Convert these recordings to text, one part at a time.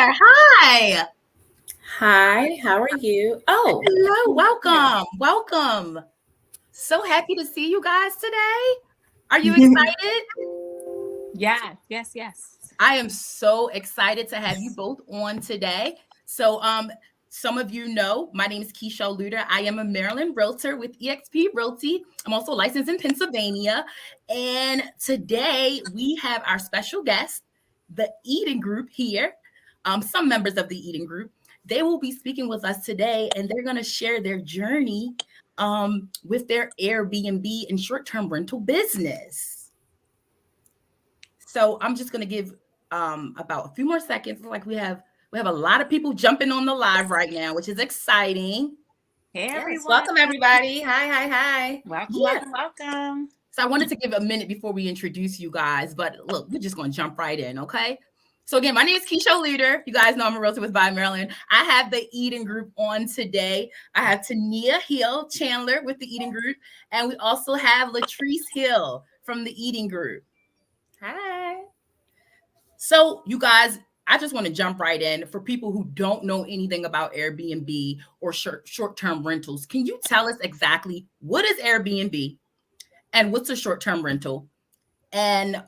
there. Hi. Hi, how are you? Oh, Hello. yeah. Welcome. So happy to see you guys today. Are you excited? Yes. I am so excited to have you both on today. So, some of you know my name is Keisha Luter. I am a Maryland realtor with eXp Realty. I'm also licensed in Pennsylvania. And today we have our special guest, the Eden Group here. Some members of the Eden Group. They will be speaking with us today, and they're going to share their journey with their Airbnb and short-term rental business. So I'm just going to give about a few more seconds. Like we have a lot of people jumping on the live right now, which is exciting. Hey Yes, everyone. welcome everybody. Hi. Welcome. So I wanted to give a minute before we introduce you guys, but look, we're just going to jump right in, okay? So again, my name is Keisha Leader. You guys know I'm a realtor with Buy Maryland. I have the Eden Group on today. I have Tania Hill Chandler with the Eden Group, and we also have Latrice Hill from the Eden Group. Hi. So you guys, I just want to jump right in. For people who don't know anything about Airbnb or short-term rentals, can you tell us exactly what is Airbnb and what's a short-term rental? And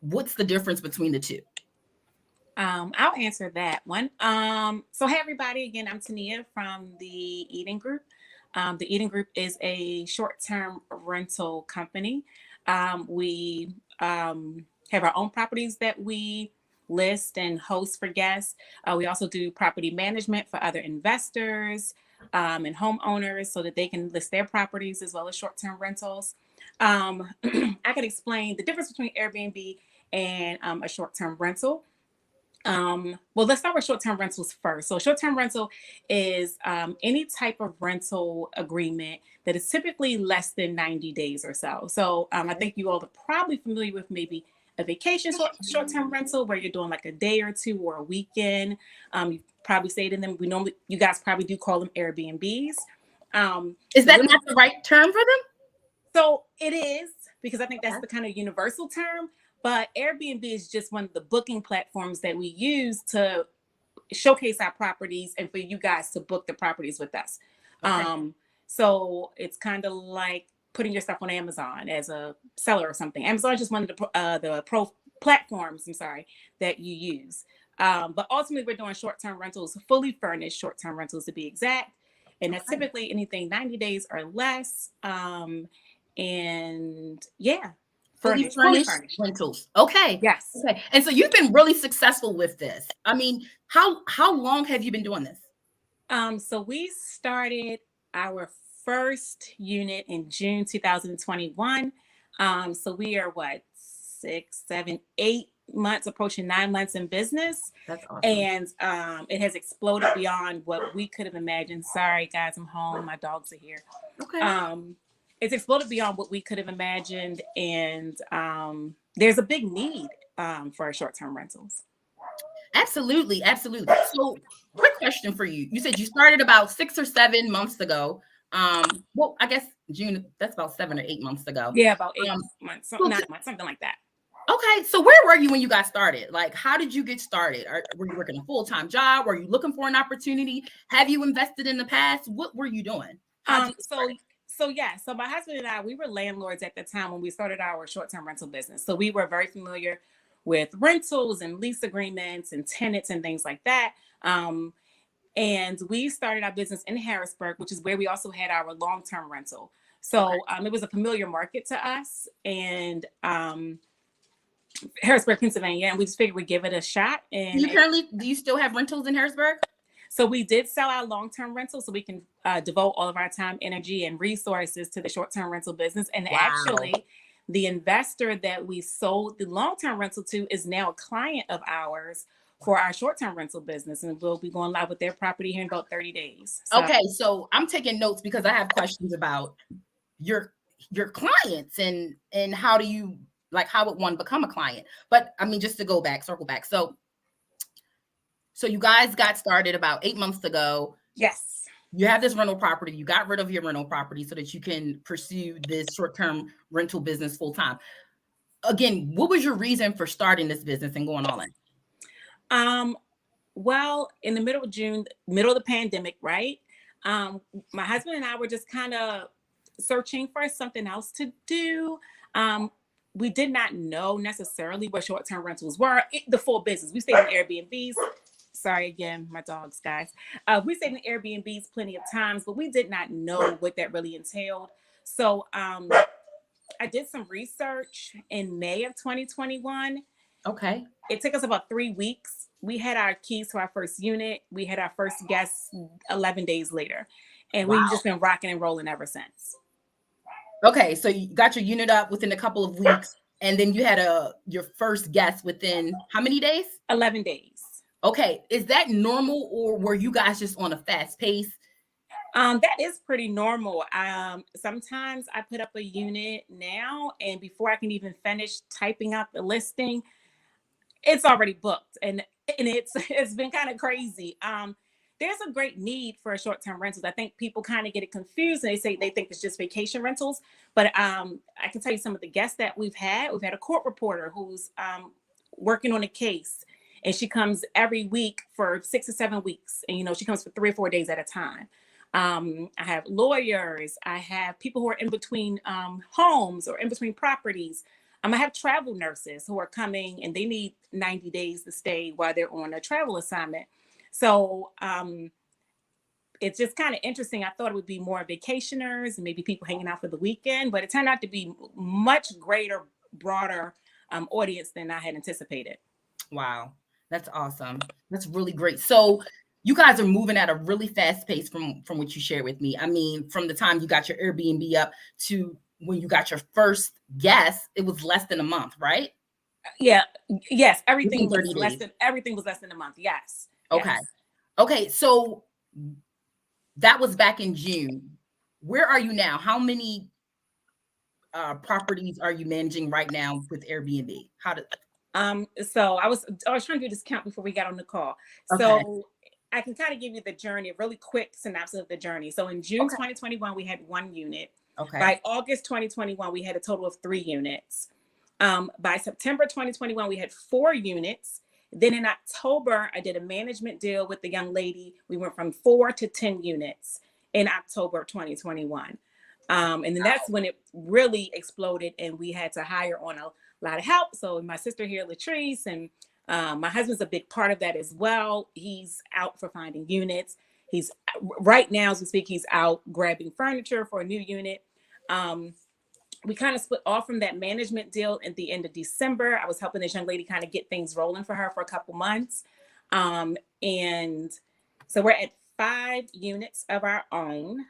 what's the difference between the two? I'll answer that one. So hey everybody, again, I'm Tania from the Eden Group. The Eden Group is a short-term rental company. We have our own properties that we list and host for guests. We also do property management for other investors and homeowners so that they can list their properties as well as short-term rentals. I can explain the difference between Airbnb and a short-term rental. Well, let's start with short-term rentals first. So short-term rental is any type of rental agreement that is typically less than 90 days or so. So I think you all are probably familiar with maybe a vacation short-term rental where you're doing like a day or two or a weekend. You probably stayed in them. You guys probably do call them Airbnbs. Is that not the right term for them? So it is, because I think that's the kind of universal term. But Airbnb is just one of the booking platforms that we use to showcase our properties and for you guys to book the properties with us. Okay. So it's kind of like putting your stuff on Amazon as a seller or something. Amazon is just one of the pro platforms, that you use. But ultimately, we're doing short-term rentals, fully furnished short-term rentals to be exact. And that's typically anything 90 days or less. And yeah. Fully furnished rentals. Okay. Yes. Okay. And so you've been really successful with this. I mean, how long have you been doing this? So we started our first unit in June 2021. So we are 6, 7, 8 months, approaching 9 months in business. That's awesome. And it has exploded beyond what we could have imagined. Sorry, guys, I'm home. My dogs are here. Okay. It's exploded beyond what we could have imagined. And there's a big need for short-term rentals. Absolutely. So quick question for you. You said you started about 6 or 7 months ago. Well, I guess June, that's about 7 or 8 months ago. Yeah, about 8 months, 9 months, something like that. Okay, so where were you when you got started? Like, how did you get started? Were you working a full-time job? Were you looking for an opportunity? Have you invested in the past? What were you doing? So my husband and I, we were landlords at the time when we started our short-term rental business. So we were very familiar with rentals and lease agreements and tenants and things like that. And we started our business in Harrisburg, which is where we also had our long-term rental. So it was a familiar market to us, and Harrisburg, Pennsylvania, and we just figured we'd give it a shot. And do you still have rentals in Harrisburg? So we did sell our long-term rental so we can devote all of our time, energy, and resources to the short-term rental business. And actually, the investor that we sold the long-term rental to is now a client of ours for our short-term rental business. And we'll be going live with their property here in about 30 days. Okay, so I'm taking notes because I have questions about your clients and how do you, like, how would one become a client? But I mean, just to circle back. So you guys got started about 8 months ago. Yes. You have this rental property. You got rid of your rental property so that you can pursue this short-term rental business full time. Again, what was your reason for starting this business and going all in? Well, in the middle of June, middle of the pandemic, right? My husband and I were just kind of searching for something else to do. We did not know necessarily what short-term rentals were, the full business. We stayed in Airbnbs. Sorry again, my dogs, guys. We stayed in Airbnbs plenty of times, but we did not know what that really entailed. So I did some research in May of 2021. Okay. It took us about 3 weeks. We had our keys to our first unit. We had our first guests 11 days later. And Wow. we've just been rocking and rolling ever since. Okay, so you got your unit up within a couple of weeks, and then you had your first guest within how many days? 11 days. Okay, is that normal, or were you guys just on a fast pace? That is pretty normal. Sometimes I put up a unit now, and before I can even finish typing out the listing, it's already booked, and it's been kind of crazy. There's a great need for short-term rentals. I think people kind of get it confused, and they think it's just vacation rentals. But I can tell you some of the guests that we've had. We've had a court reporter who's working on a case, and she comes every week for 6 or 7 weeks, and she comes for 3 or 4 days at a time. I have lawyers. I have people who are in between homes or in between properties. I have travel nurses who are coming, and they need 90 days to stay while they're on a travel assignment. So it's just kind of interesting. I thought it would be more vacationers and maybe people hanging out for the weekend, but it turned out to be much greater, broader audience than I had anticipated. Wow, that's awesome. That's really great. So you guys are moving at a really fast pace from what you shared with me. I mean, from the time you got your Airbnb up to when you got your first guest, it was less than a month, right? Yeah. Yes. Within 30 everything was less than a month. Yes. Okay. Yes. Okay. So that was back in June. Where are you now? How many properties are you managing right now with Airbnb? So I was trying to do this count before we got on the call. Okay. So I can kind of give you the journey, a really quick synopsis of the journey. So in June 2021, we had 1 unit. Okay. By August 2021, we had a total of 3 units. By September 2021, we had 4 units. Then in October, I did a management deal with the young lady. We went from 4 to 10 units in October 2021. And then that's when it really exploded, and we had to hire on a lot of help. So my sister here, Latrice, and my husband's a big part of that as well. He's out for finding units. He's right now, as we speak, he's out grabbing furniture for a new unit. We kind of split off from that management deal at the end of December. I was helping this young lady kind of get things rolling for her for a couple months. And so we're at 5 units of our own,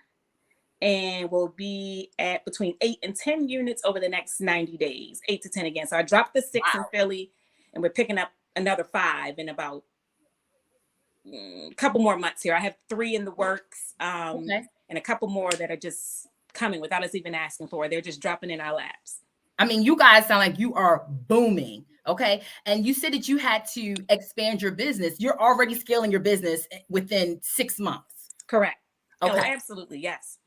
and we'll be at between 8 and 10 units over the next 90 days, 8 to 10 again. So I dropped the 6 in Philly, and we're picking up another 5 in about a couple more months here. I have 3 in the works, and a couple more that are just coming without us even asking for. They're just dropping in our laps. I mean, you guys sound like you are booming. Okay. And you said that you had to expand your business. You're already scaling your business within 6 months. Correct. Okay. Oh, absolutely. Yes.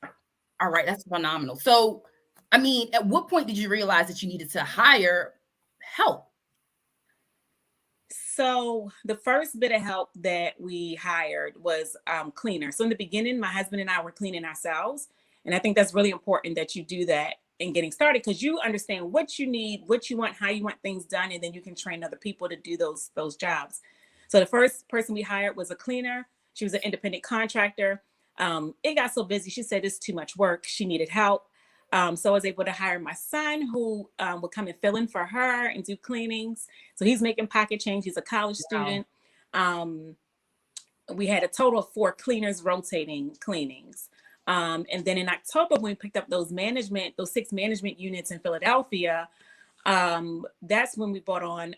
All right. That's phenomenal. So, I mean, at what point did you realize that you needed to hire help? So the first bit of help that we hired was cleaners. So in the beginning, my husband and I were cleaning ourselves. And I think that's really important that you do that in getting started, because you understand what you need, what you want, how you want things done, and then you can train other people to do those jobs. So the first person we hired was a cleaner. She was an independent contractor. It got so busy. She said it's too much work. She needed help. So I was able to hire my son, who would come and fill in for her and do cleanings. So he's making pocket change. He's a college student. We had a total of 4 cleaners rotating cleanings. And then in October, when we picked up those 6 management units in Philadelphia, that's when we brought on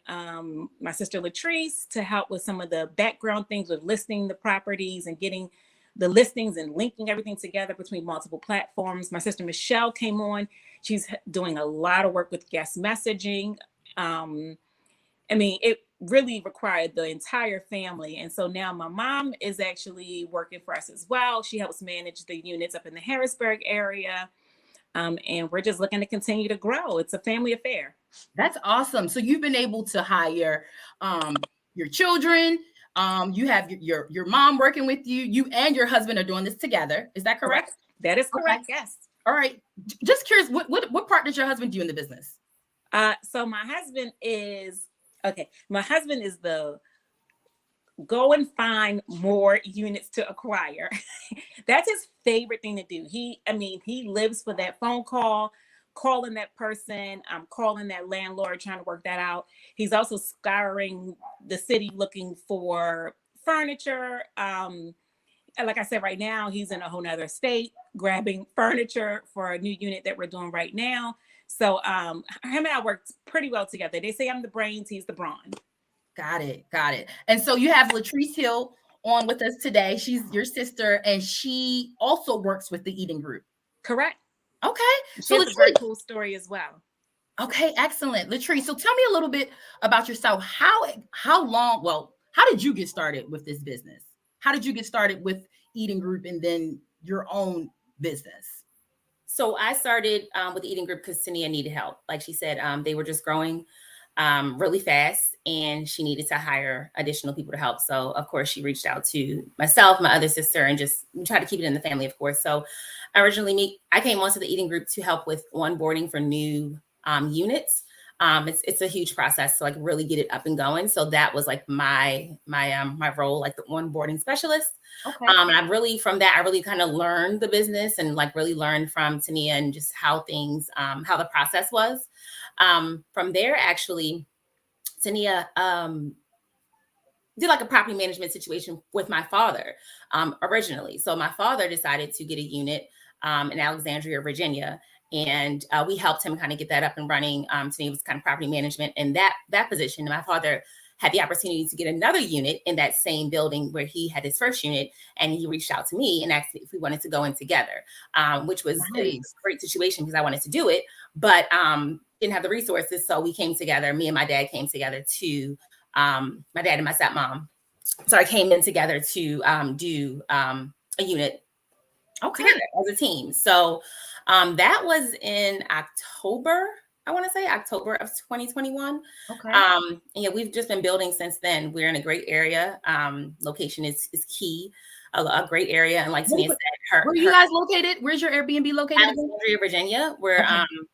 my sister Latrice to help with some of the background things with listing the properties and getting the listings and linking everything together between multiple platforms. My sister Michelle came on. She's doing a lot of work with guest messaging. I mean, it really required the entire family. And so now my mom is actually working for us as well. She helps manage the units up in the Harrisburg area. And we're just looking to continue to grow. It's a family affair. That's awesome. So you've been able to hire your children, You have your mom working with you. You and your husband are doing this together. Is that correct? That is correct. Okay. Yes. All right. Just curious, what part does your husband do in the business? So my husband is the go and find more units to acquire. That's his favorite thing to do. He lives for that phone call, calling that person, calling that landlord, trying to work that out. He's also scouring the city looking for furniture. Like I said, right now he's in a whole nother state grabbing furniture for a new unit that we're doing right now. So him and I work pretty well together. They say I'm the brains, he's the brawn. Got it. And so you have Latrice Hill on with us today. She's your sister, and she also works with the Eden Group. Correct. Okay. So it's a very cool story as well. Okay, excellent. Latrice, so tell me a little bit about yourself. How did you get started with this business? How did you get started with Eden Group and then your own business? So I started with the Eden Group because Tania needed help. Like she said, they were just growing really fast, and she needed to hire additional people to help. So of course she reached out to myself, my other sister, and just try to keep it in the family, of course. So originally I came onto the Eden Group to help with onboarding for new units. It's a huge process to like really get it up and going. So that was like my role, like the onboarding specialist. Okay. And I really kind of learned the business and like really learned from Tania and just how things, how the process was. From there, actually, Tania did like a property management situation with my father originally. So my father decided to get a unit in Alexandria, Virginia. And we helped him kind of get that up and running. Tania was kind of property management in that position. And my father had the opportunity to get another unit in that same building where he had his first unit. And he reached out to me and asked me if we wanted to go in together, which was a great situation because I wanted to do it, but didn't have the resources. So we came together, me and my dad came together to, my dad and my stepmom. So I came in together to do a unit together as a team. So that was in October. I want to say October of 2021. Okay. And yeah, we've just been building since then. We're in a great area. Location is key. A great area. And like Tania said, where are you guys located? Where's your Airbnb located? Alexandria, Virginia. We're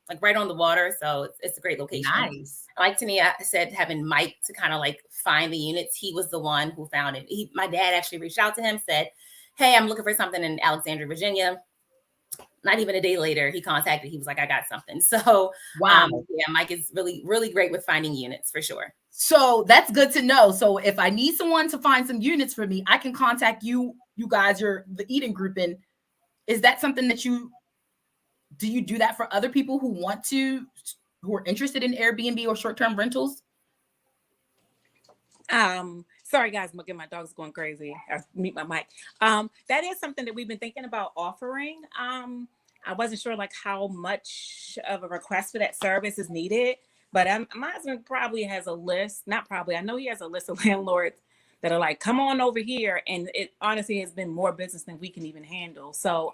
like right on the water. So it's a great location. Nice. Like Tania said, having Mike to kind of like find the units, he was the one who found it. My dad actually reached out to him, said, hey, I'm looking for something in Alexandria, Virginia. Not even a day later, he contacted. He was like, I got something. So, wow. Yeah, Mike is really, really great with finding units for sure. So that's good to know. So if I need someone to find some units for me, I can contact you guys, you're the Eden Group. And is that something that do you do that for other people who are interested in Airbnb or short-term rentals? Sorry guys, my dog's going crazy. I mute my mic. That is something that we've been thinking about offering. I wasn't sure like how much of a request for that service is needed, but my husband probably has a list. Not probably, I know he has a list of landlords that are like, come on over here. And it honestly has been more business than we can even handle. So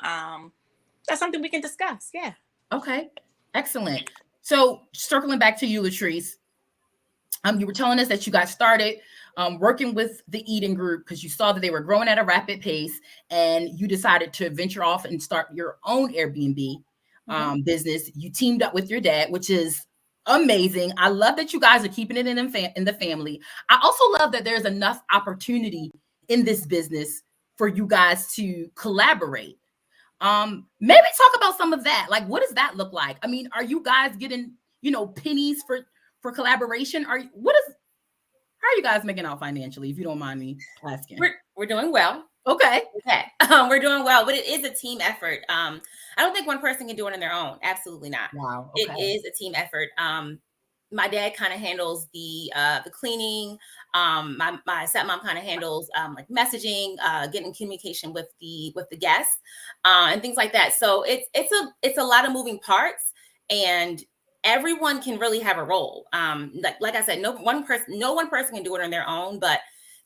that's something we can discuss. Yeah. Okay, excellent. So circling back to you, Latrice, you were telling us that you got started working with the Eden Group because you saw that they were growing at a rapid pace, and you decided to venture off and start your own Airbnb business. You teamed up with your dad, which is amazing. I love that you guys are keeping it in the family. I also love that there's enough opportunity in this business for you guys to collaborate. Maybe talk about some of that. Like, what does that look like? I mean, are you guys getting, pennies for collaboration? How are you guys making out financially, if you don't mind me asking? We're doing well. Okay. We're doing well, but it is a team effort. I don't think one person can do it on their own. Absolutely not. Wow. Okay. It is a team effort. My dad kind of handles the cleaning. My stepmom kind of handles like messaging, getting communication with the guests, and things like that. So it's a lot of moving parts, and everyone can really have a role. Like I said, no one person can do it on their own, but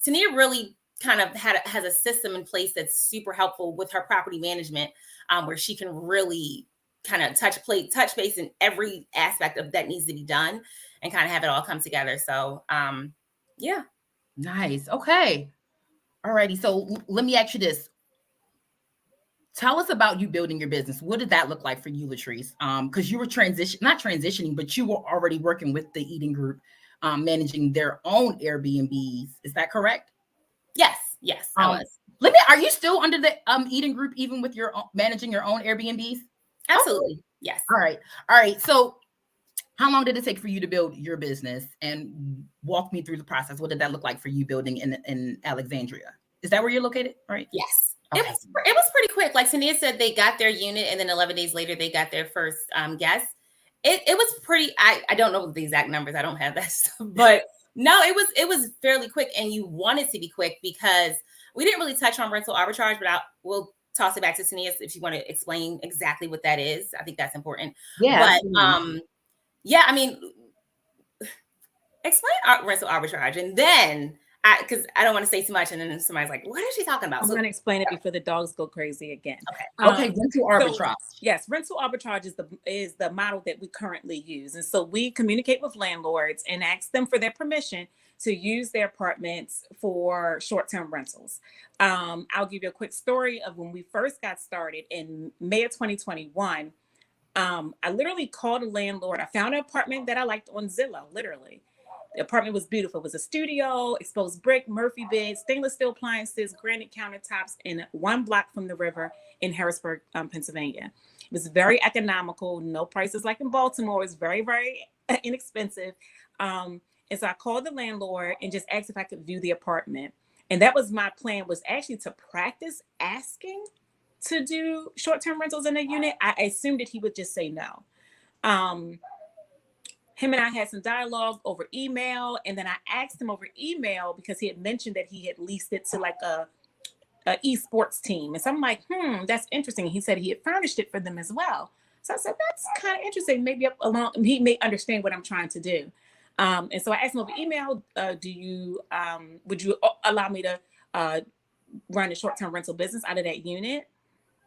Tania really kind of has a system in place that's super helpful with her property management, where she can really kind of touch base in every aspect of that needs to be done and kind of have it all come together. So yeah. Nice. Okay. All righty. So let me ask you this. Tell us about you building your business. What did that look like for you, Latrice? Because you were not transitioning, but you were already working with the Eden Group, managing their own Airbnbs. Is that correct? Yes, I was. Are you still under the Eden Group, even with your managing your own Airbnbs? Absolutely. Okay. Yes. All right. So how long did it take for you to build your business, and walk me through the process? What did that look like for you building in Alexandria? Is that where you're located? Right. Yes. Okay. It was pretty quick. Like Tania said, they got their unit, and then 11 days later, they got their first guest. It was pretty. I don't know the exact numbers. I don't have that stuff, but no, it was fairly quick, and you want it to be quick because we didn't really touch on rental arbitrage, but we'll toss it back to Tania if you want to explain exactly what that is. I think that's important. Yeah. But yeah, I mean, explain rental arbitrage, and then because I don't want to say too much, and then somebody's like, "What is she talking about?" I'm going to explain it before the dogs go crazy again. Okay. Rental arbitrage. So, yes, rental arbitrage is the model that we currently use, and so we communicate with landlords and ask them for their permission to use their apartments for short-term rentals. I'll give you a quick story of when we first got started in May of 2021. I literally called a landlord. I found an apartment that I liked on Zillow, literally. The apartment was beautiful. It was a studio, exposed brick, Murphy bed, stainless steel appliances, granite countertops, in 1 block from the river in Harrisburg, Pennsylvania. It was very economical, no prices like in Baltimore. It was very, very inexpensive. And so I called the landlord and just asked if I could view the apartment. And that was my plan, was actually to practice asking to do short-term rentals in a unit. I assumed that he would just say no. Him and I had some dialogue over email, and then I asked him over email because he had mentioned that he had leased it to like a esports team. And so I'm like, that's interesting. He said he had furnished it for them as well. So I said, that's kind of interesting. Maybe he may understand what I'm trying to do. And so I asked him over email, would you allow me to run a short-term rental business out of that unit?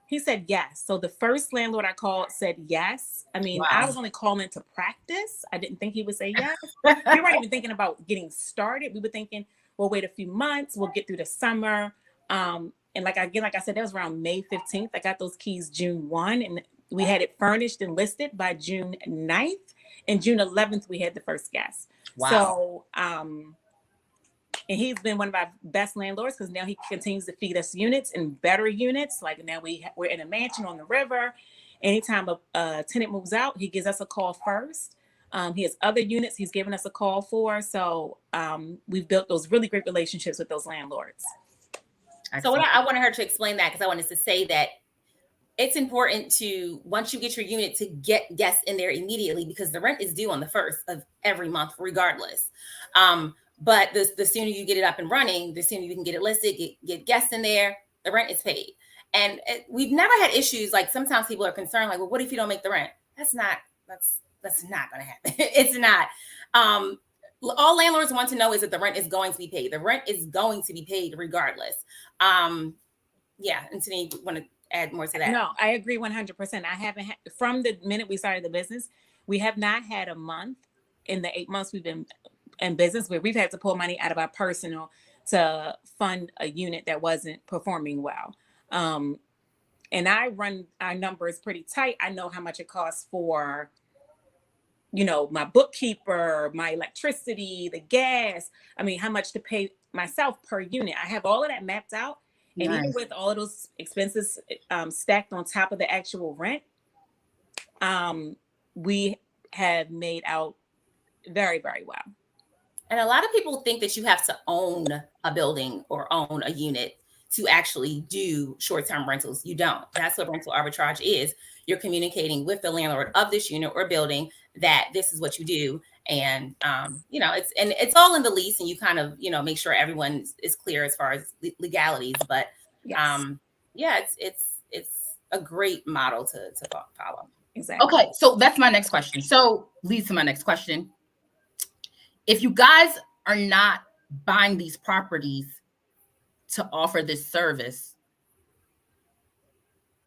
He said yes. So the first landlord I called said yes. I mean, wow. I was only calling to practice. I didn't think he would say yes. We weren't even thinking about getting started. We were thinking, we'll wait a few months. We'll get through the summer. And like I said, that was around May 15th. I got those keys June 1, and we had it furnished and listed by June 9th. And June 11th, we had the first guest. Wow. So, and he's been one of our best landlords because now he continues to feed us units and better units. Like now we're in a mansion on the river. Anytime a tenant moves out, he gives us a call first. He has other units he's given us a call for. So we've built those really great relationships with those landlords. So what I wanted her to explain that, because I wanted to say that it's important to, once you get your unit, to get guests in there immediately, because the rent is due on the 1st of every month regardless. But the sooner you get it up and running, the sooner you can get it listed, get guests in there, the rent is paid. And we've never had issues. Like sometimes people are concerned, like, well, what if you don't make the rent? That's not going to happen. It's not. All landlords want to know is that the rent is going to be paid. The rent is going to be paid regardless. Yeah. And Tania, you want to add more to that? No, I agree 100%. I haven't had, from the minute we started the business, we have not had a month in the 8 months we've been in business where we've had to pull money out of our personal to fund a unit that wasn't performing well. And I run our numbers pretty tight. I know how much it costs for, my bookkeeper, my electricity, the gas. I mean, how much to pay myself per unit. I have all of that mapped out. And even with all of those expenses stacked on top of the actual rent, we have made out very, very well. And a lot of people think that you have to own a building or own a unit to actually do short-term rentals. You don't. That's what rental arbitrage is. You're communicating with the landlord of this unit or building that this is what you do. And, it's all in the lease, and you kind of, make sure everyone is clear as far as legalities. But yes. It's a great model to follow. Exactly. Okay. So that's my next question. So leads to my next question. If you guys are not buying these properties to offer this service,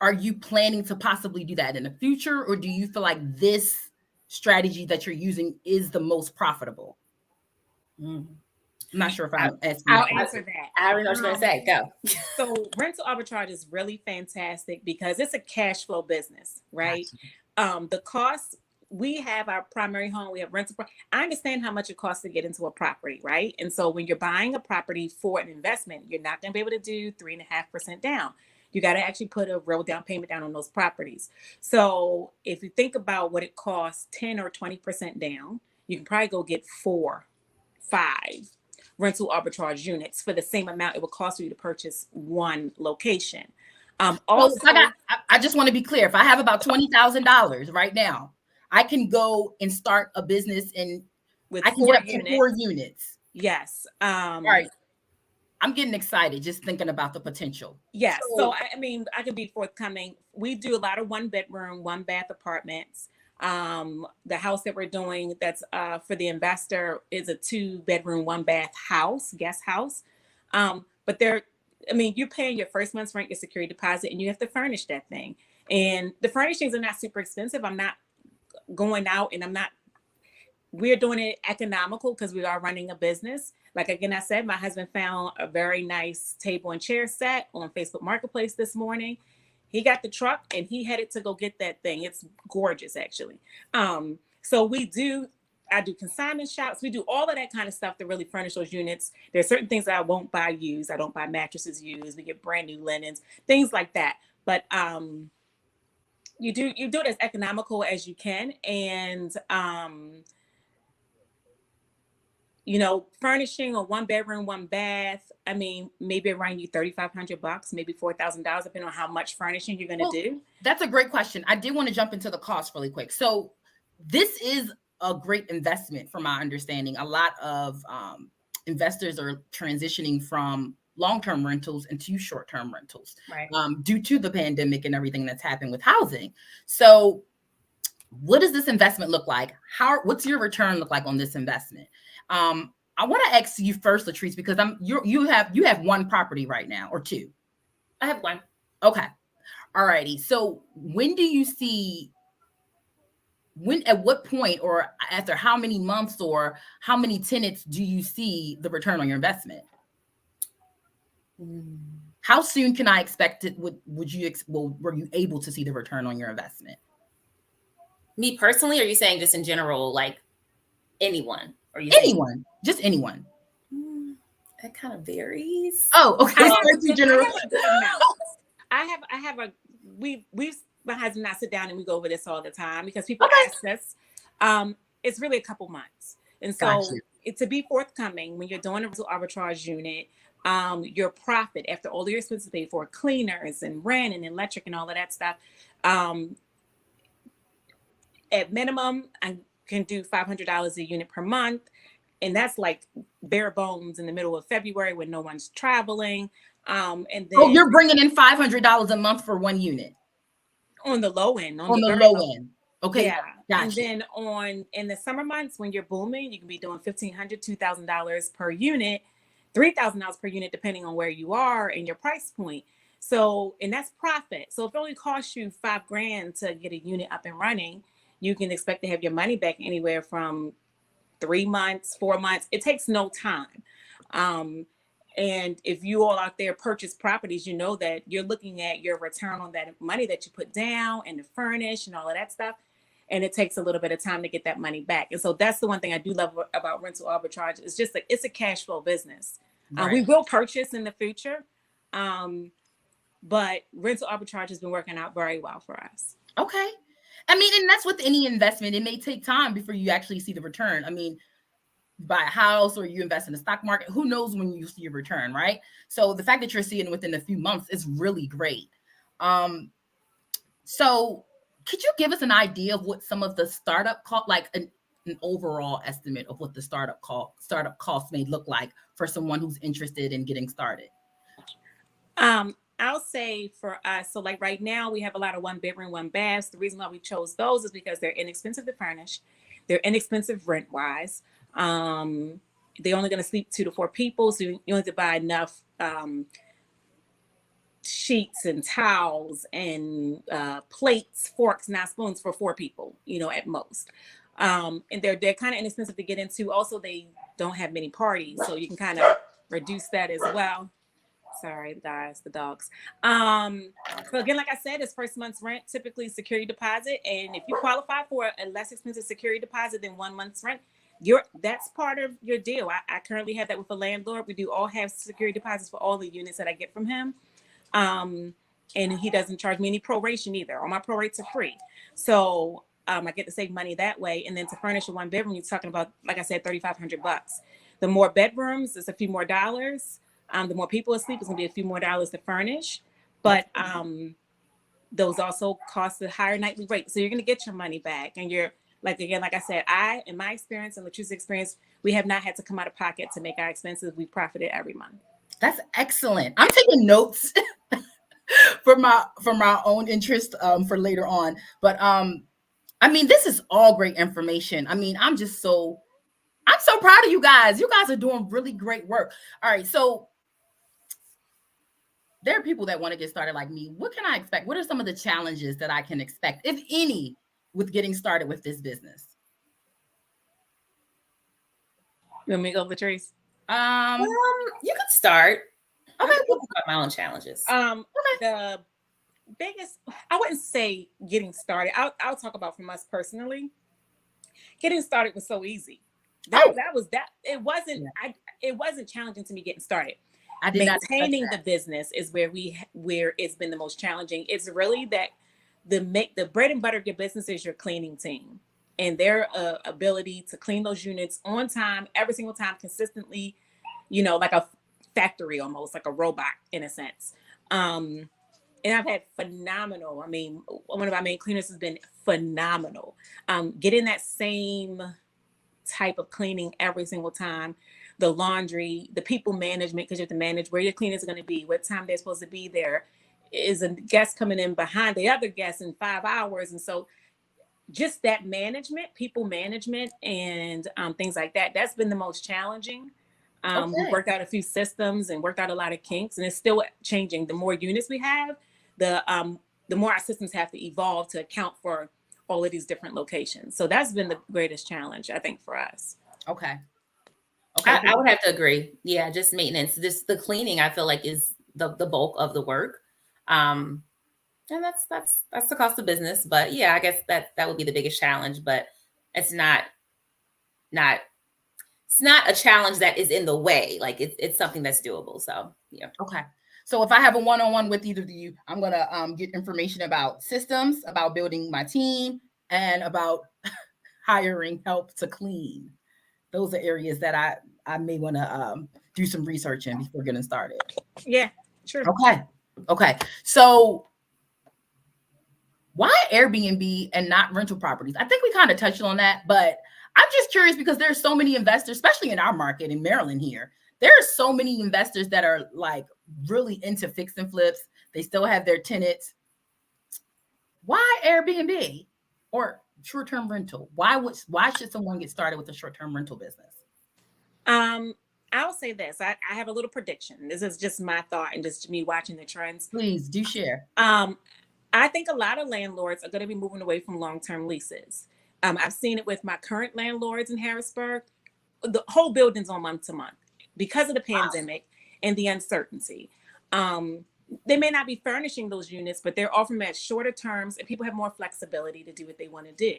are you planning to possibly do that in the future? Or do you feel like this strategy that you're using is the most profitable? I'm not sure if I'm asking I'll that answer question. that. I already know what you're gonna say. Go. So rental arbitrage is really fantastic because it's a cash flow business, right? Gotcha. The cost, we have our primary home, we have rental. I understand how much it costs to get into a property, right? And so when you're buying a property for an investment, you're not going to be able to do 3.5% down. You got to actually put a real down payment down on those properties. So if you think about what it costs, 10 or 20% down, you can probably go get 4, 5 rental arbitrage units for the same amount it would cost you to purchase one location. Also, I just want to be clear. If I have about $20,000 right now, I can go and start a business and I can get up to 4 units. Yes. All right. I'm getting excited just thinking about the potential. Yes. So I mean, I can be forthcoming. We do a lot of 1-bedroom, 1-bath apartments. The house that we're doing that's for the investor is a 2-bedroom, 1-bath house, guest house. But you're paying your first month's rent, your security deposit, and you have to furnish that thing. And the furnishings are not super expensive. I'm not going out and we're doing it economical because we are running a business. Like, again, I said, my husband found a very nice table and chair set on Facebook Marketplace this morning. He got the truck and he headed to go get that thing. It's gorgeous, actually. So I do consignment shops. We do all of that kind of stuff to really furnish those units. There's certain things that I won't buy used. I don't buy mattresses used. We get brand new linens, things like that. But you do it as economical as you can. And furnishing a 1-bedroom, 1-bath, maybe around you $3,500, maybe $4,000, depending on how much furnishing you're going to do. That's a great question. I did want to jump into the cost really quick. So this is a great investment from my understanding. A lot of investors are transitioning from long-term rentals into short-term rentals, right? Due to the pandemic and everything that's happened with housing. So what does this investment look like? What's your return look like on this investment? I want to ask you first, Latrice, because you have one property right now or 2. I have 1. Okay. All righty. So at what point or after how many months or how many tenants do you see the return on your investment? How soon can I expect it? Were you able to see the return on your investment? Me personally, or are you saying just in general, like anyone? Or you anyone? Just anyone. It kind of varies. Oh, okay. My husband and I sit down and we go over this all the time because people ask us. It's really a couple months. And so to be forthcoming, when you're doing a rental arbitrage unit, your profit after all your expenses paid for, cleaners and rent and electric and all of that stuff, at minimum, I can do $500 a unit per month. And that's like bare bones in the middle of February when no one's traveling. And then you're bringing in $500 a month for one unit on the low end. On the low end. Okay. Yeah. Gotcha. And then in the summer months when you're booming, you can be doing $1,500, $2,000 per unit, $3,000 per unit, depending on where you are and your price point. So, and that's profit. So if it only costs you $5,000 to get a unit up and running, you can expect to have your money back anywhere from 3 months, 4 months. It takes no time. And if you all out there purchase properties, you know that you're looking at your return on that money that you put down and the furnish and all of that stuff. And it takes a little bit of time to get that money back. And so that's the one thing I do love about rental arbitrage. It's just it's a cash flow business. Right. We will purchase in the future, but rental arbitrage has been working out very well for us. Okay. And that's with any investment. It may take time before you actually see the return. Buy a house or you invest in the stock market, who knows when you see your return, right? So the fact that you're seeing within a few months is really great. So could you give us an idea of what some of the startup cost, like an overall estimate of what the startup costs may look like for someone who's interested in getting started? I'll say for us, so like right now we have a lot of 1-bedroom, 1-baths. The reason why we chose those is because they're inexpensive to furnish. They're inexpensive rent wise. They're only going to sleep 2 to 4 people. So you only have to buy enough sheets and towels and plates, forks, not spoons for 4 people, at most. And they're kind of inexpensive to get into. Also, they don't have many parties, so you can kind of reduce that as well. Sorry, guys, the dogs. So again, like I said, it's first month's rent, typically security deposit. And if you qualify for a less expensive security deposit than 1 month's rent, that's part of your deal. I currently have that with a landlord. We do all have security deposits for all the units that I get from him. And he doesn't charge me any proration either. All my prorates are free. So I get to save money that way. And then to furnish a 1 bedroom, you're talking about, like I said, $3,500. The more bedrooms, it's a few more dollars. The more people asleep, it's gonna be a few more dollars to furnish. But those also cost a higher nightly rate. So you're gonna get your money back. And you're like I said, in my experience and Latrice's experience, we have not had to come out of pocket to make our expenses. We profited every month. That's excellent. I'm taking notes for my own interest for later on. But I mean, this is all great information. I mean, I'm so proud of you guys. You guys are doing really great work. All right, so there are people that want to get started like me. What can I expect? What are some of the challenges that I can expect, if any, with getting started with this business? You want me to go, Latrice? You could start. Okay, I'll talk about my own challenges. The biggest, I wouldn't say getting started. I'll talk about from us personally. Getting started was so easy. It wasn't challenging to me getting started. Maintaining the business is where it's been the most challenging. It's really that the bread and butter of your business is your cleaning team and their ability to clean those units on time, every single time, consistently, like a factory, almost like a robot in a sense. And I've had phenomenal. I mean, one of our main cleaners has been phenomenal. Getting that same type of cleaning every single time, the laundry, the people management, because you have to manage where your cleaners are going to be, what time they're supposed to be there. Is a guest coming in behind the other guests in 5 hours? And so just that management, people management, and things like that, that's been the most challenging. We worked out a few systems and worked out a lot of kinks, and it's still changing. The more units we have, the more our systems have to evolve to account for all of these different locations. So that's been the greatest challenge, I think, for us. Okay. I would have to agree. Yeah, just maintenance. Just the cleaning, I feel like, is the bulk of the work. And that's the cost of business. But yeah, I guess that would be the biggest challenge. But it's not a challenge that is in the way. Like it's something that's doable. So yeah. Okay. So if I have a one-on-one with either of you, I'm gonna get information about systems, about building my team, and about hiring help to clean. Those are areas that I may want to do some research in before getting started. Yeah, sure. Okay. So why Airbnb and not rental properties? I think we kind of touched on that, but I'm just curious because there's so many investors, especially in our market in Maryland here. There are so many investors that are like really into fix and flips. They still have their tenants. Why Airbnb or short-term rental? Why should someone get started with a short-term rental business? I'll say this. I have a little prediction. This is just my thought and just me watching the trends. Please do share. I think a lot of landlords are going to be moving away from long-term leases. I've seen it with my current landlords in Harrisburg. The whole building's on month to month because of the pandemic and the uncertainty. They may not be furnishing those units, but they're offering them at shorter terms, and people have more flexibility to do what they want to do.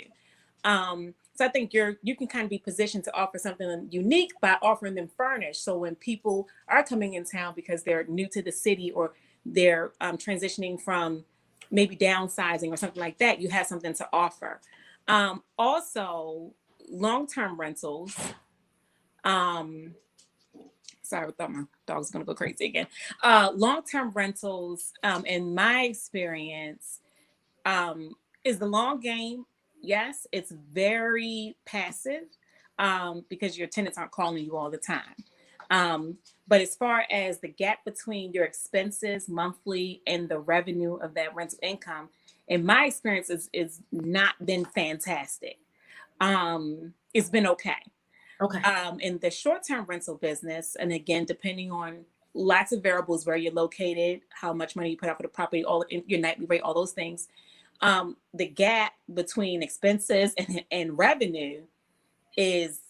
So I think you can kind of be positioned to offer something unique by offering them furnished. So when people are coming in town because they're new to the city or they're transitioning from maybe downsizing or something like that, you have something to offer. Also, long-term rentals. Sorry, I thought my dog was going to go crazy again. Long-term rentals, in my experience, is the long game. Yes, it's very passive because your tenants aren't calling you all the time. But as far as the gap between your expenses monthly and the revenue of that rental income, in my experience, is not been fantastic. It's been okay. Okay. In the short-term rental business, and again, depending on lots of variables, where you're located, how much money you put out for the property, all in your nightly rate, all those things. the gap between expenses and revenue is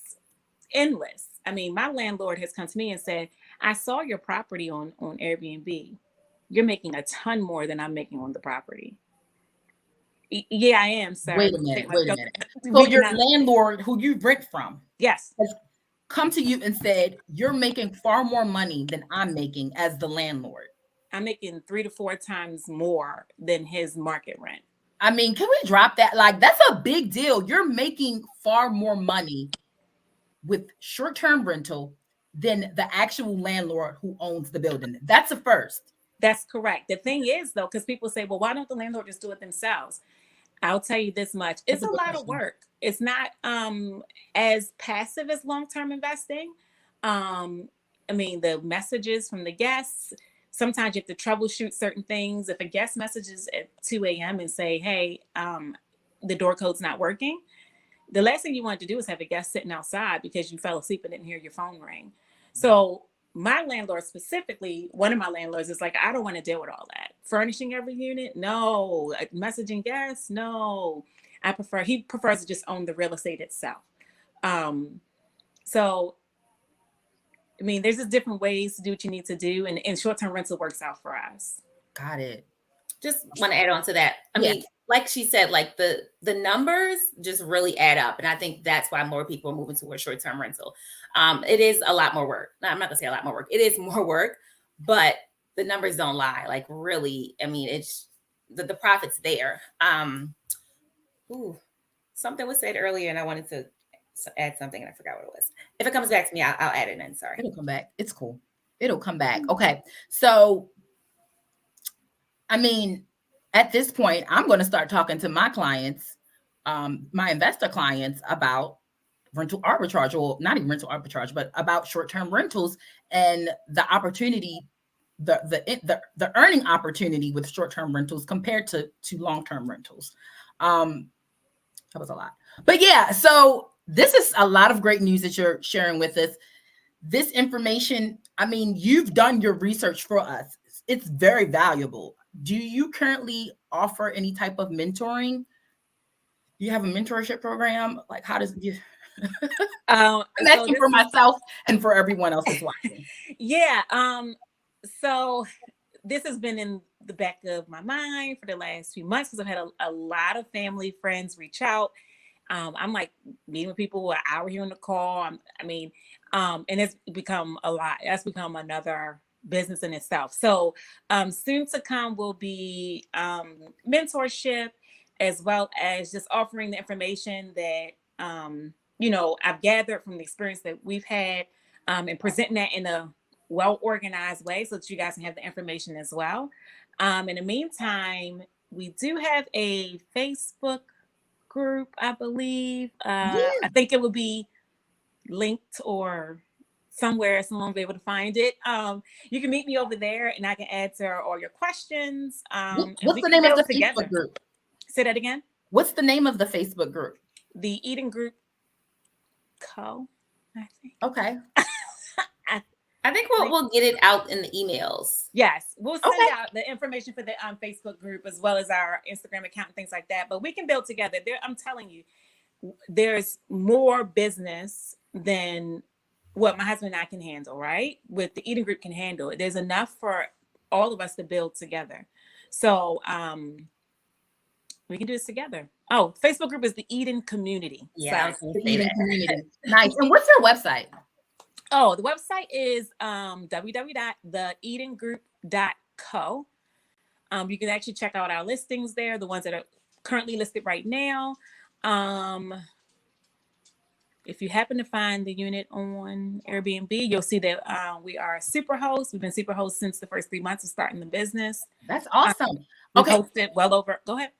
endless. I mean, my landlord has come to me and said, I saw your property on Airbnb. You're making a ton more than I'm making on the property. Yeah, I am, sir. Wait a minute. So We your cannot- landlord who you rent from Yes. has come to you and said, you're making far more money than I'm making as the landlord. I'm making 3 to 4 times more than his market rent. I mean, can we drop that? Like, that's a big deal. You're making far more money with short-term rental than the actual landlord who owns the building. That's a first. That's correct. The thing is, though, because people say, well, why don't the landlord just do it themselves? I'll tell you this much. It's a lot of work. It's not as passive as long-term investing. I mean, the messages from the guests, sometimes you have to troubleshoot certain things. If a guest messages at 2 a.m. and say, hey, the door code's not working, the last thing you want to do is have a guest sitting outside because you fell asleep and didn't hear your phone ring. So my landlord specifically, one of my landlords is like, I don't want to deal with all that. Furnishing every unit? No. Messaging guests? No. He prefers to just own the real estate itself. So, I mean, there's just different ways to do what you need to do. And short-term rental works out for us. Got it. Just want to add on to that. I mean, like she said, like the numbers just really add up. And I think that's why more people are moving towards short-term rental. It is a lot more work. No, I'm not gonna say a lot more work. It is more work, but the numbers don't lie. Like really, I mean, it's the profit's there. Something was said earlier and I wanted to add something and I forgot what it was. If it comes back to me, I'll add it in. Sorry. It'll come back. It's cool. It'll come back. Okay. So, I mean, at this point, I'm going to start talking to my clients, my investor clients about rental arbitrage, or not even rental arbitrage, but about short-term rentals and the opportunity, the earning opportunity with short-term rentals compared to long-term rentals. That was a lot, but yeah. So this is a lot of great news that you're sharing with us. This information, I mean, you've done your research for us. It's very valuable. Do you currently offer any type of mentoring? Do you have a mentorship program? Like, how does you? I'm asking for myself and for everyone else as watching. Yeah. So this has been in the back of my mind for the last few months because I've had a lot of family friends reach out. I'm like meeting with people an hour here on the call. And it's become a lot. That's become another business in itself. So soon to come will be mentorship, as well as just offering the information that I've gathered from the experience that we've had, and presenting that in a well-organized way so that you guys can have the information as well. In the meantime, we do have a Facebook group, I believe. I think it will be linked or somewhere someone will be able to find it. You can meet me over there and I can answer all your questions. What's the name of the Facebook group? Say that again. What's the name of the Facebook group? The Eden Group Co. I think. Okay. I think we'll get it out in the emails. Yes, we'll send out the information for the Facebook group as well as our Instagram account and things like that. But we can build together. I'm telling you, there's more business than what my husband and I can handle, right? With the Eden Group can handle it. There's enough for all of us to build together. So we can do this together. Oh, Facebook group is the Eden Community. Yeah, so, the Eden Community. Nice. And what's your website? Oh, the website is www.theedengroup.co. You can actually check out our listings there, the ones that are currently listed right now. If you happen to find the unit on Airbnb, you'll see that we are super hosts. We've been super hosts since the first 3 months of starting the business. That's awesome. We've hosted well over. Go ahead.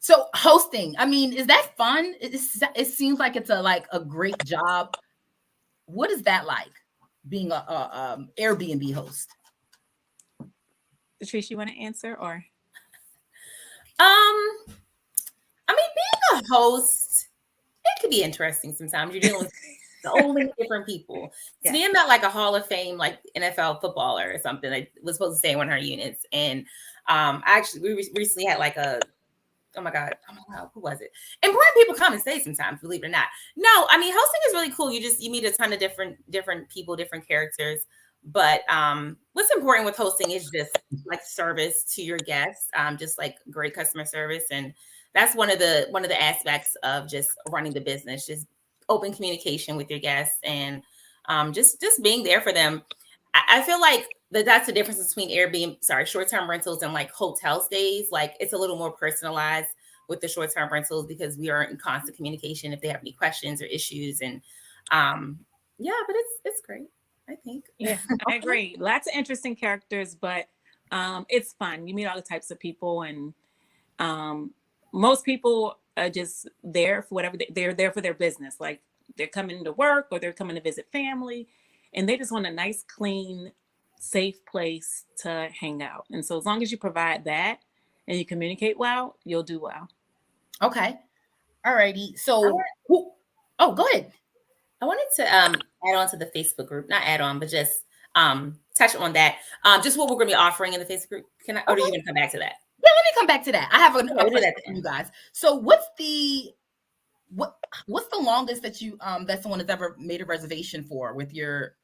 So hosting, I mean, is that fun? It seems like it's a great job. What is that like, being a Airbnb host? Patrice, you want to answer or? I mean, being a host, it could be interesting sometimes. You're dealing with so many different people. Yeah. To me, I'm not like a Hall of Fame, like NFL footballer or something. I was supposed to stay in one of her units. And we recently had like a oh my God, who was it? Important people come and stay sometimes, believe it or not. No, I mean, hosting is really cool. You meet a ton of different people, different characters. But what's important with hosting is just like service to your guests, just like great customer service. And that's one of the aspects of just running the business, just open communication with your guests and just being there for them. I feel like that's the difference between short-term rentals and like hotel stays. Like it's a little more personalized with the short-term rentals because we are in constant communication if they have any questions or issues. And yeah, but it's great, I think. Yeah, I agree. Lots of interesting characters, but it's fun. You meet all the types of people, and most people are just there for whatever they're there for their business. Like they're coming to work or they're coming to visit family, and they just want a nice, clean, safe place to hang out. And so as long as you provide that and you communicate well, you'll do well. Okay. All righty. So, go ahead. I wanted to add on to the Facebook group, not add on, but just touch on that. Just what we're going to be offering in the Facebook group. Or do you want to come back to that? Yeah, let me come back to that. I have a question for you guys. So what's the longest that you that someone has ever made a reservation for with your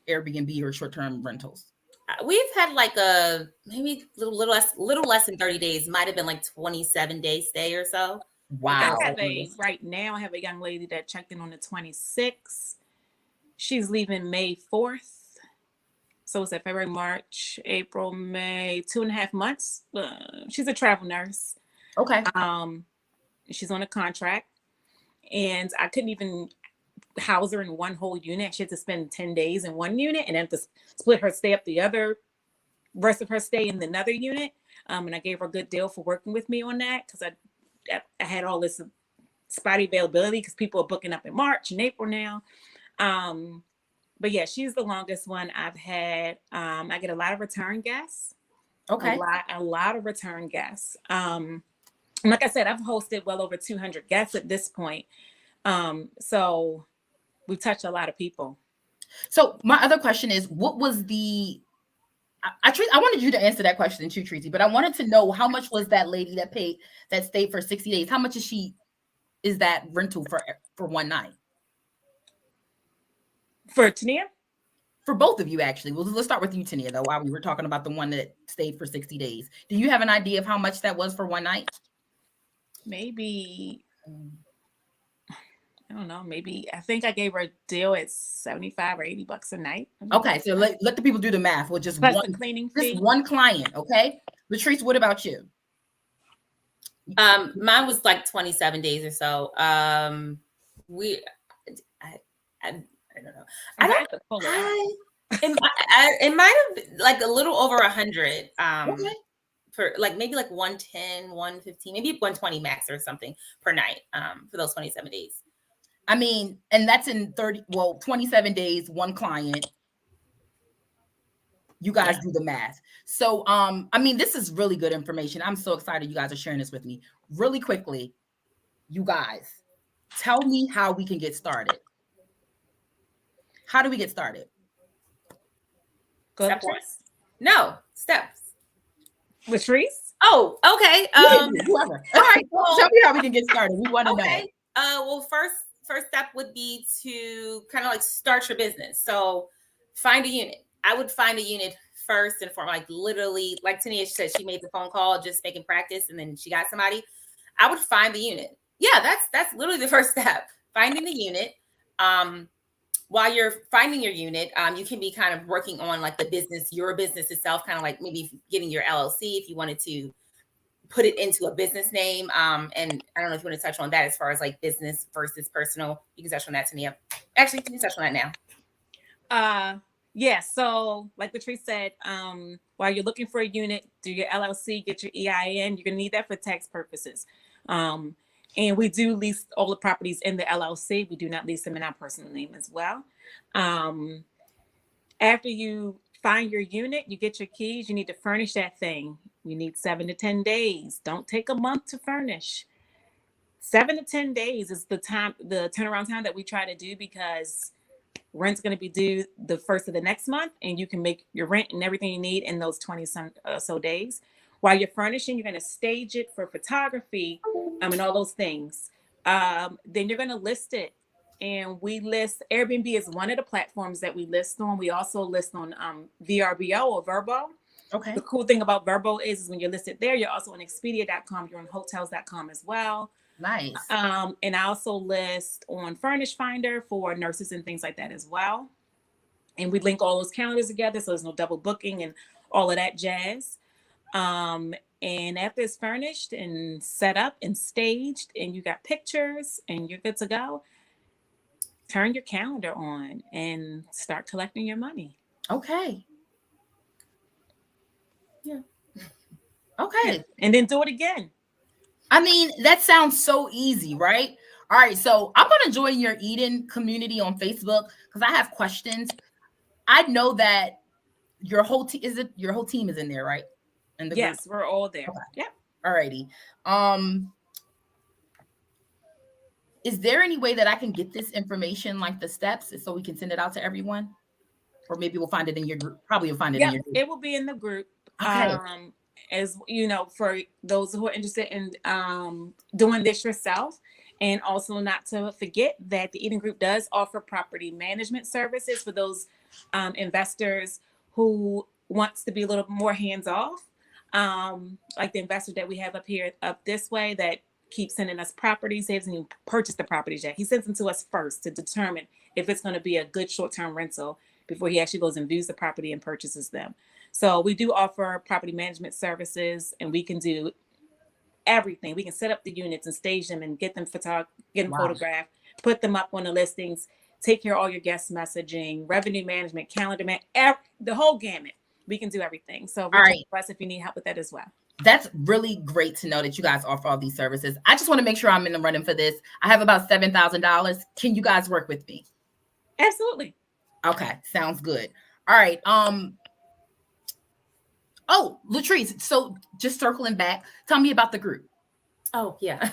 Airbnb or short-term rentals? We've had like maybe a little less than 30 days. Might have been like 27-day stay or so. Wow. Right now, I have a young lady that checked in on the 26th. She's leaving May 4th. So it's February, March, April, May, 2.5 months. She's a travel nurse. Okay. She's on a contract, and I couldn't even house her in one whole unit. She had to spend 10 days in one unit and then to split her stay up the rest of her stay in another unit. And I gave her a good deal for working with me on that because I had all this spotty availability because people are booking up in March and April now. But yeah, she's the longest one I've had. I get a lot of return guests. Okay. A lot of return guests. Like I said, I've hosted well over 200 guests at this point. So we've touched a lot of people. So my other question is, what was I wanted you to answer that question too, Tracy, but I wanted to know how much was that lady that stayed for 60 days? How much is that rental for one night? For Tania? For both of you, actually. Well, let's start with you, Tania, though, while we were talking about the one that stayed for 60 days. Do you have an idea of how much that was for one night? Maybe, I don't know, I think I gave her a deal at $75 or $80 a night. Okay, so let the people do the math. Well, just the cleaning fee. Just one client, okay? Latrice, what about you? Mine was like 27 days or so. I don't know. It might have been like a little over 100. Okay. For like maybe like 110, 115, maybe 120 max or something per night for those 27 days. I mean, and that's in 27 days, one client. You guys do the math. So, I mean, this is really good information. I'm so excited you guys are sharing this with me. Really quickly, you guys, tell me how we can get started. How do we get started? Steps. No, steps. Latrice? Oh, okay. Whoever. All right, tell me how we can get started. We want to know. Well, first step would be to kind of like start your business. So find a unit. I would find a unit first and foremost, like literally, like Tania said, she made the phone call just making practice and then she got somebody. I would find the unit. Yeah, that's literally the first step. Finding the unit. While you're finding your unit, you can be kind of working on like your business itself, kind of like maybe getting your LLC if you wanted to put it into a business name. And I don't know if you want to touch on that as far as like business versus personal. You can touch on that, Tania. Actually, can you touch on that now? Yeah. So like Latrice said, while you're looking for a unit, do your LLC, get your EIN. You're going to need that for tax purposes. And we do lease all the properties in the LLC. We do not lease them in our personal name as well. After you find your unit, you get your keys, you need to furnish that thing. You need 7 to 10 days. Don't take a month to furnish. 7 to 10 days is the turnaround time that we try to do because rent's going to be due the first of the next month and you can make your rent and everything you need in those 20 so days. While you're furnishing, you're going to stage it for photography, and all those things. Then you're going to list it. And we list, Airbnb is one of the platforms that we list on. We also list on VRBO or Verbo. Okay. The cool thing about Verbo is when you're listed there, you're also on Expedia.com, you're on Hotels.com as well. Nice. And I also list on Furnish Finder for nurses and things like that as well. And we link all those calendars together, so there's no double booking and all of that jazz. And after it's furnished and set up and staged and you got pictures and you're good to go, turn your calendar on and start collecting your money. Okay. Yeah. Okay. Yeah. And then do it again. I mean, that sounds so easy, right? All right. So I'm going to join your Eden community on Facebook because I have questions. I know that your whole team is in there, right? In the yes, group? We're all there. Okay. Yeah. All righty. Is there any way that I can get this information, like the steps, so we can send it out to everyone? Or maybe we'll find it in your group. Probably you'll find it in your group. It will be in the group. Okay. As you know, for those who are interested in doing this yourself. And also not to forget that the Eden Group does offer property management services for those investors who wants to be a little more hands-off. Like the investor that we have up this way that keeps sending us properties. He hasn't even purchased the properties yet. He sends them to us first to determine if it's going to be a good short-term rental before he actually goes and views the property and purchases them. So we do offer property management services, and we can do everything. We can set up the units and stage them and get them photographed, put them up on the listings, take care of all your guest messaging, revenue management, calendar the whole gamut. We can do everything. So reach out to us if you need help with that as well. That's really great to know that you guys offer all these services. I just want to make sure I'm in the running for this. I have about $7,000. Can you guys work with me? Absolutely. Okay, sounds good. All right. Oh, Latrice, so just circling back, tell me about the group. Oh, yeah.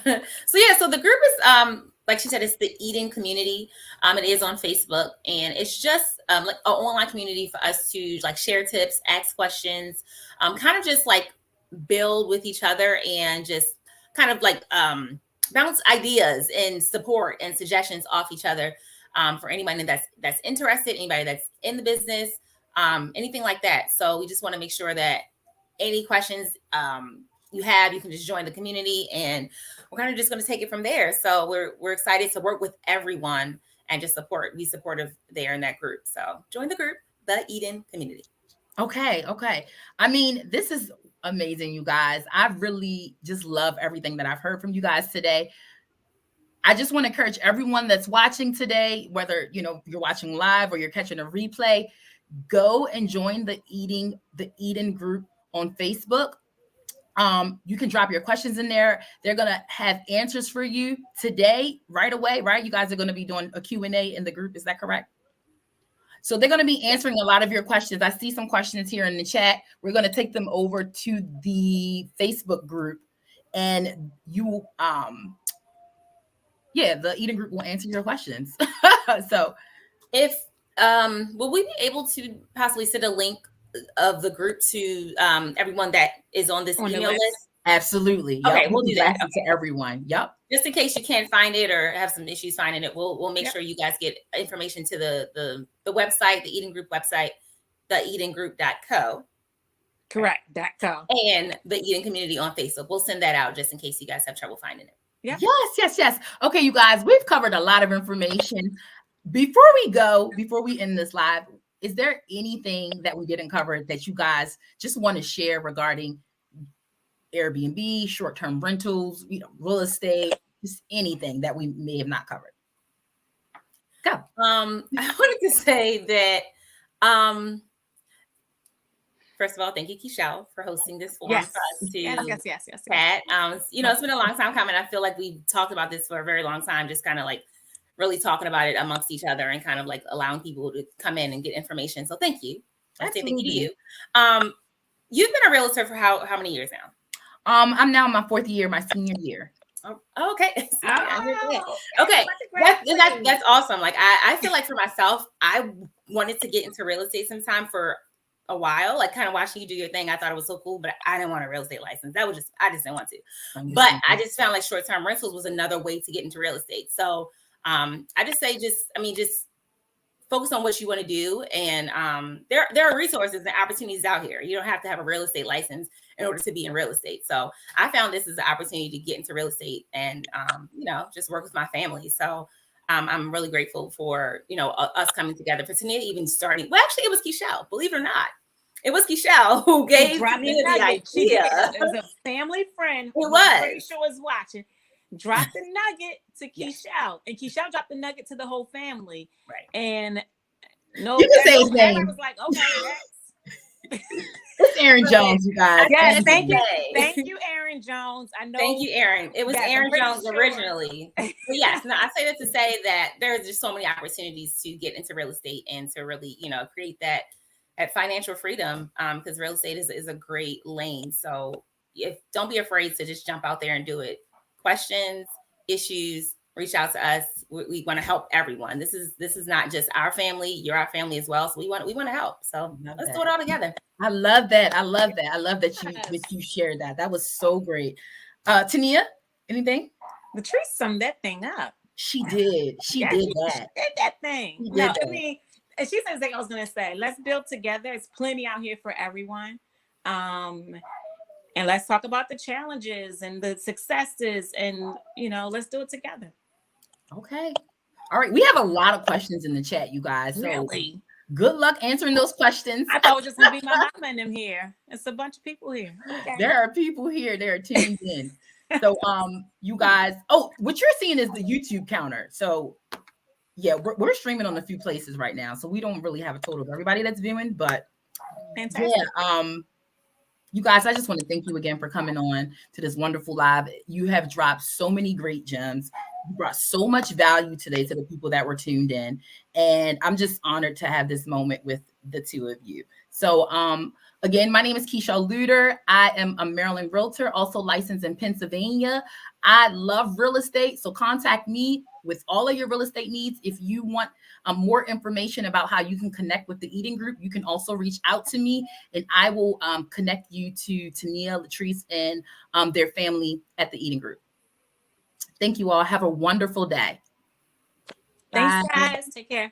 So the group is, like she said, it's the Eden community. It is on Facebook, and it's just like an online community for us to like share tips, ask questions, kind of just like build with each other and just kind of like bounce ideas and support and suggestions off each other for anybody that's interested, anybody that's in the business, anything like that. So we just want to make sure that any questions you can just join the community, and we're kind of just going to take it from there. So we're excited to work with everyone and just be supportive there in that group. So join the group, the Eden community. Okay. I mean, this is amazing, you guys. I really just love everything that I've heard from you guys today. I just want to encourage everyone that's watching today, whether you're watching live or you're catching a replay, go and join the Eden group on Facebook. You can drop your questions in there. They're going to have answers for you today, right away, right? You guys are going to be doing a Q&A in the group. Is that correct? So they're going to be answering a lot of your questions. I see some questions here in the chat. We're going to take them over to the Facebook group, and the Eden group will answer your questions. So if, will we be able to possibly send a link of the group to everyone that is on this email list? Absolutely. Okay, yep. We'll do that to everyone. Yep. Just in case you can't find it or have some issues finding it, we'll make sure you guys get information to the website, the Eden Group website, theedengroup.co. Correct. .co. And the Eden community on Facebook. We'll send that out just in case you guys have trouble finding it. Yeah. Yes. Okay, you guys, we've covered a lot of information. Before we end this live, is there anything that we didn't cover that you guys just want to share regarding Airbnb, short-term rentals, real estate, just anything that we may have not covered? Go. I wanted to say that first of all, thank you, Keishel, for hosting this forum for us to chat. It's been a long time coming. I feel like we've talked about this for a very long time, just kind of like really talking about it amongst each other and kind of like allowing people to come in and get information. So thank you. I say thank you to you. You've been a realtor for how many years now? I'm now in my fourth year, my senior year. Oh, okay. Okay. That's awesome. Like I feel like for myself, I wanted to get into real estate sometime for a while, like kind of watching you do your thing. I thought it was so cool, but I didn't want a real estate license. I just didn't want to. But I just found like short-term rentals was another way to get into real estate. So I just say, just focus on what you want to do. And there are resources and opportunities out here. You don't have to have a real estate license in order to be in real estate. So I found this as an opportunity to get into real estate and, just work with my family. So I'm really grateful for, us coming together, for Tania even starting. Well, actually, it was Keishelle, believe it or not. It was Keishelle who gave me the idea. It was a family friend who I'm pretty sure was watching. Dropped the nugget to Keishelle, and Keishelle dropped the nugget to the whole family. Right. And you can say his name. I was like, okay, it's Aaron Jones, you guys. Yes, thank you, Aaron Jones. I know. Thank you, Aaron. It was Aaron Jones originally. But yes, no, I say that to say that there's just so many opportunities to get into real estate and to really, create that financial freedom. Because real estate is a great lane. So don't be afraid to just jump out there and do it. Questions, issues, reach out to us. We want to help everyone. This is not just our family. You're our family as well. So we want to help. So let's do it all together. I love that. I love that you shared that. That was so great. Tania, anything? Latrice summed that thing up. She did. She did that thing. And she says, like I was gonna say, let's build together. It's plenty out here for everyone. And let's talk about the challenges and the successes, and let's do it together. Okay. All right. We have a lot of questions in the chat, you guys. So really? Good luck answering those questions. I thought it was just gonna be my mama and them here. It's a bunch of people here. Okay. There are people here. They're tuned in. So you guys, what you're seeing is the YouTube counter. So yeah, we're streaming on a few places right now. So we don't really have a total of everybody that's viewing, but fantastic. Yeah, you guys, I just want to thank you again for coming on to this wonderful live. You have dropped so many great gems. You brought so much value today to the people that were tuned in. And I'm just honored to have this moment with the two of you. So again, my name is Keishelle Luter. I am a Maryland realtor, also licensed in Pennsylvania. I love real estate. So contact me with all of your real estate needs. If you want more information about how you can connect with the Eden Group, you can also reach out to me and I will connect you to Tania, Latrice, and their family at the Eden Group. Thank you all. Have a wonderful day. Thanks, guys. Take care.